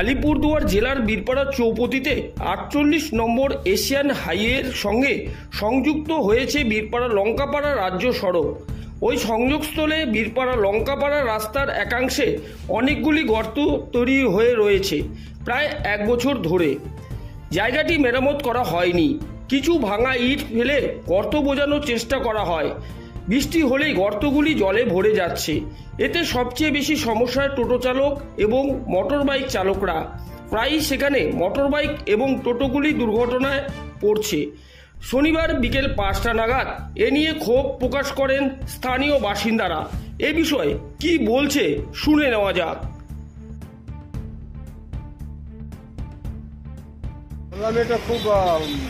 আলিপুরদুয়ার জেলার বীরপাড়া চৌপতিতে ৪৮ নম্বর এশিয়ান হাইওয়ের সঙ্গে সংযুক্ত হয়েছে বীরপাড়া লঙ্কাপাড়া রাজ্য সড়ক। ওই সংযোগস্থলে বীরপাড়া লঙ্কাপাড়া রাস্তার একাংশে অনেকগুলি গর্ত তৈরি হয়ে রয়েছে প্রায় ১ বছর ধরে। জায়গাটি মেরামত করা হয়নি। কিছু ভাঙা ইট ফেলে গর্ত বোঝানোর চেষ্টা করা হয়। বৃষ্টি হলেই গর্তগুলি জলে ভরে যাচ্ছে। এতে সবচেয়ে বেশি সমস্যায় টোটো চালক এবং মোটর বাইক চালকরা। প্রায়ই সেখানে মোটর বাইক এবং টোটোগুলি দুর্ঘটনায় পড়ছে। শনিবার বিকেল ৫টা নাগাদ এ নিয়ে ক্ষোভ প্রকাশ করেন স্থানীয় বাসিন্দারা। এ বিষয়ে কি বলছে শুনে নেওয়া যাক। এটা খুব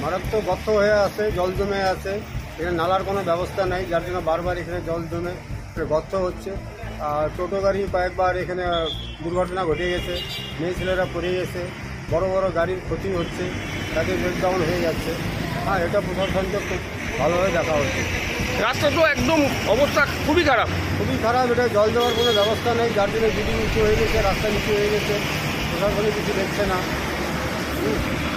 মারাত্মক গর্ত হয়ে আছে, জল জমে আছে। এখানে নালার কোনো ব্যবস্থা নাই, যার জন্য বারবার এখানে জল জমে গর্ত হচ্ছে। আর টোটো গাড়ি কয়েকবার এখানে দুর্ঘটনা ঘটে গেছে, মেয়ে ছেলেরা পড়ে গেছে, বড় বড় গাড়ির ক্ষতি হচ্ছে, তাদের ব্রেকডাউন হয়ে যাচ্ছে। এটা প্রশাসনকে খুব ভালোভাবে দেখা হচ্ছে। রাস্তা তো একদম অবস্থা খুবই খারাপ। এটা জল দেওয়ার কোনো ব্যবস্থা নেই, যার জন্য বিল্ডিং নিচু হয়ে গেছে, রাস্তা নিচু হয়ে গেছে, প্রশাসনে কিছু দেখছে না।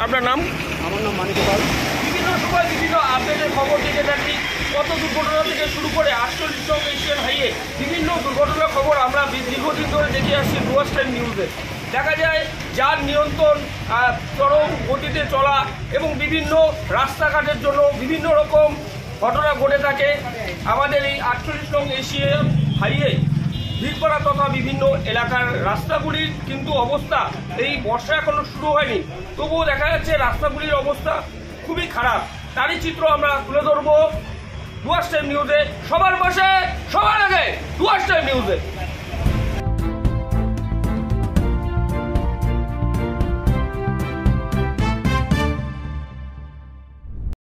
আপনার নাম? আমার নাম মানিক পাল। বিভিন্ন সময় বিভিন্ন আপডেটের খবর দেখে থাকি। কত দুর্ঘটনা থেকে শুরু করে ৪৮ নং এশিয়ান হাইওয়ে বিভিন্ন দুর্ঘটনার খবর আমরা দীর্ঘদিন ধরে দেখে আসছি ডুয়ার্স টাইম নিউজে। দেখা যায় যার নিয়ন্ত্রণ, চরম গতিতে চলা এবং বিভিন্ন রাস্তাঘাটের জন্য বিভিন্ন রকম ঘটনা ঘটে থাকে। আমাদের এই ৪৮ নং এশিয়ান হাইওয়ে বীরপাড়া তথা বিভিন্ন এলাকার রাস্তাগুলির কিন্তু অবস্থা, এই বর্ষা এখনো শুরু হয়নি, তবুও দেখা যাচ্ছে রাস্তাগুলির অবস্থা খুবই খারাপ। তারই চিত্র আমরা তুলে ধরবো ডুয়ার্স টাইম নিউজে। সবার পাশে সবার আগে ডুয়ার্স টাইম নিউজে।